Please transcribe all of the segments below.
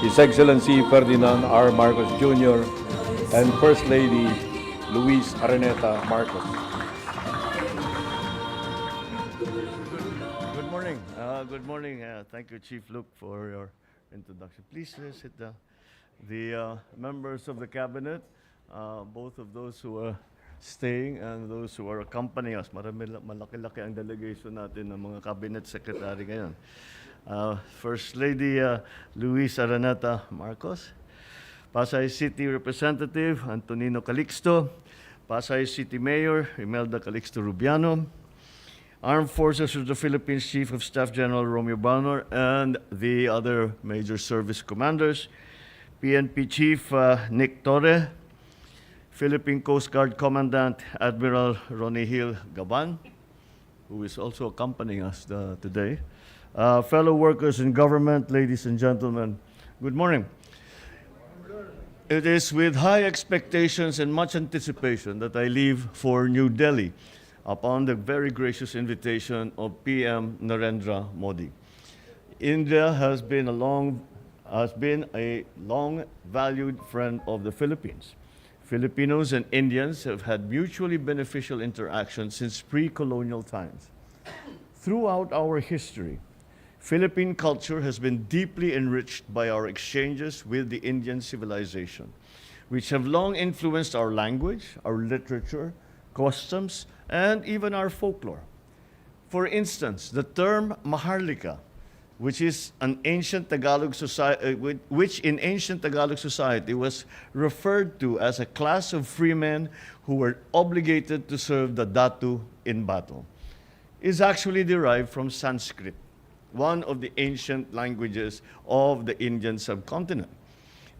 His Excellency Ferdinand R. Marcos Jr. and First Lady Luis Araneta Marcos. Good morning. Good morning. Thank you, Chief Luke, for your introduction. Please sit down. The members of the cabinet, both of those who are staying and those who are accompanying us. Malaki-laki ang delegation natin ng mga cabinet secretary ngayon. First Lady Luis Araneta Marcos, Pasay City Representative Antonino Calixto, Pasay City Mayor Imelda Calixto Rubiano, Armed Forces of the Philippines Chief of Staff General Romeo Balnor, and the other major service commanders, PNP Chief Nick Torre, Philippine Coast Guard Commandant Admiral Ronnie Hill Gaban, who is also accompanying us today, fellow workers in government, ladies and gentlemen, good morning. It is with high expectations and much anticipation that I leave for New Delhi upon the very gracious invitation of PM Narendra Modi. India has been a long valued friend of the Philippines. Filipinos and Indians have had mutually beneficial interactions since pre-colonial times. Throughout our history, Philippine culture has been deeply enriched by our exchanges with the Indian civilization, which have long influenced our language, our literature, customs, and even our folklore. For instance, the term Maharlika, which in ancient Tagalog society was referred to as a class of free men who were obligated to serve the Datu in battle, is actually derived from Sanskrit, one of the ancient languages of the Indian subcontinent.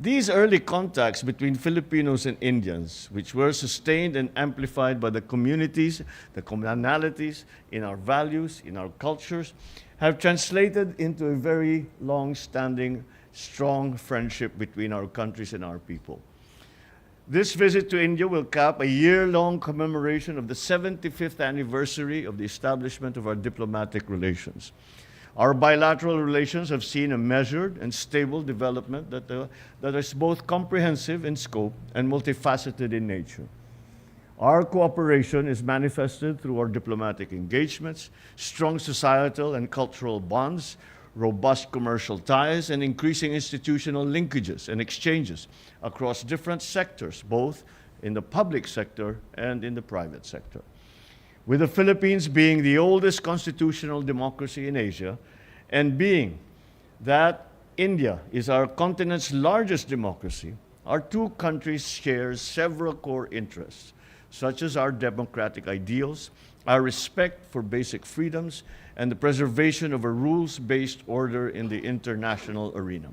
These early contacts between Filipinos and Indians, which were sustained and amplified by the communities, the commonalities in our values, in our cultures, have translated into a very long-standing, strong friendship between our countries and our people. This visit to India will cap a year-long commemoration of the 75th anniversary of the establishment of our diplomatic relations. Our bilateral relations have seen a measured and stable development that is both comprehensive in scope and multifaceted in nature. Our cooperation is manifested through our diplomatic engagements, strong societal and cultural bonds, robust commercial ties, and increasing institutional linkages and exchanges across different sectors, both in the public sector and in the private sector. With the Philippines being the oldest constitutional democracy in Asia, and being that India is our continent's largest democracy, our two countries share several core interests, such as our democratic ideals, our respect for basic freedoms, and the preservation of a rules-based order in the international arena.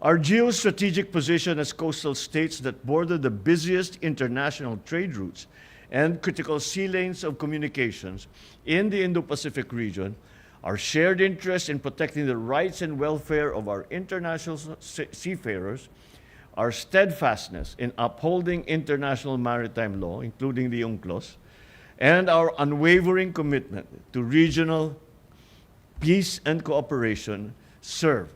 Our geostrategic position as coastal states that border the busiest international trade routes and critical sea lanes of communications in the Indo-Pacific region, our shared interest in protecting the rights and welfare of our international seafarers, our steadfastness in upholding international maritime law, including the UNCLOS, and our unwavering commitment to regional peace and cooperation serve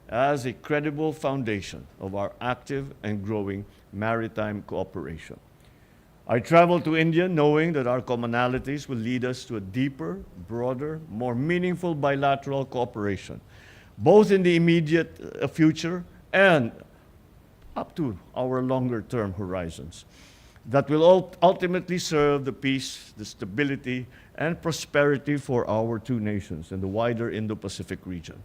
as a credible foundation of our active and growing maritime cooperation. I traveled to India knowing that our commonalities will lead us to a deeper, broader, more meaningful bilateral cooperation, both in the immediate future and up to our longer-term horizons, that will ultimately serve the peace, the stability, and prosperity for our two nations and the wider Indo-Pacific region.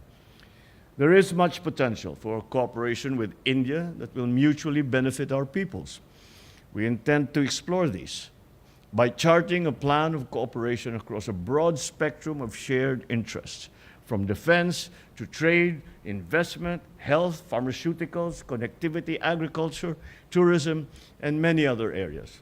There is much potential for cooperation with India that will mutually benefit our peoples. We intend to explore these by charting a plan of cooperation across a broad spectrum of shared interests, from defense to trade, investment, health, pharmaceuticals, connectivity, agriculture, tourism, and many other areas.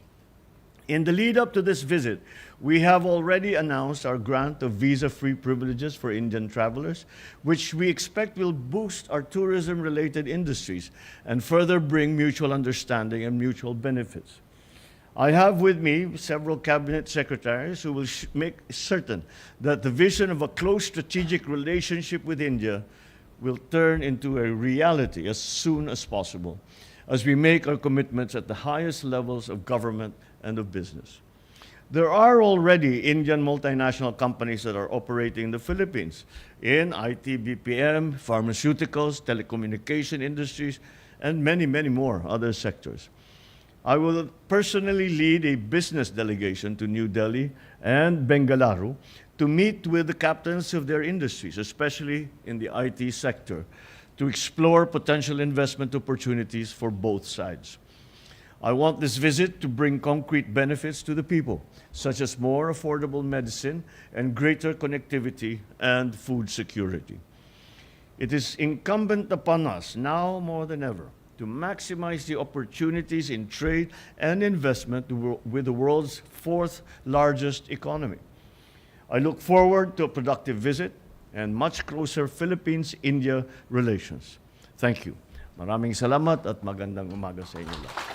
In the lead up to this visit, we have already announced our grant of visa-free privileges for Indian travelers, which we expect will boost our tourism-related industries and further bring mutual understanding and mutual benefits. I have with me several cabinet secretaries who will make certain that the vision of a close strategic relationship with India will turn into a reality as soon as possible as we make our commitments at the highest levels of government and of business. There are already Indian multinational companies that are operating in the Philippines in IT, BPM, pharmaceuticals, telecommunication industries, and many, many more other sectors. I will personally lead a business delegation to New Delhi and Bengaluru to meet with the captains of their industries, especially in the IT sector, to explore potential investment opportunities for both sides. I want this visit to bring concrete benefits to the people, such as more affordable medicine and greater connectivity and food security. It is incumbent upon us, now more than ever, to maximize the opportunities in trade and investment with the world's fourth largest economy. I look forward to a productive visit and much closer Philippines-India relations. Thank you. Maraming salamat at magandang umaga sa inyo lahat.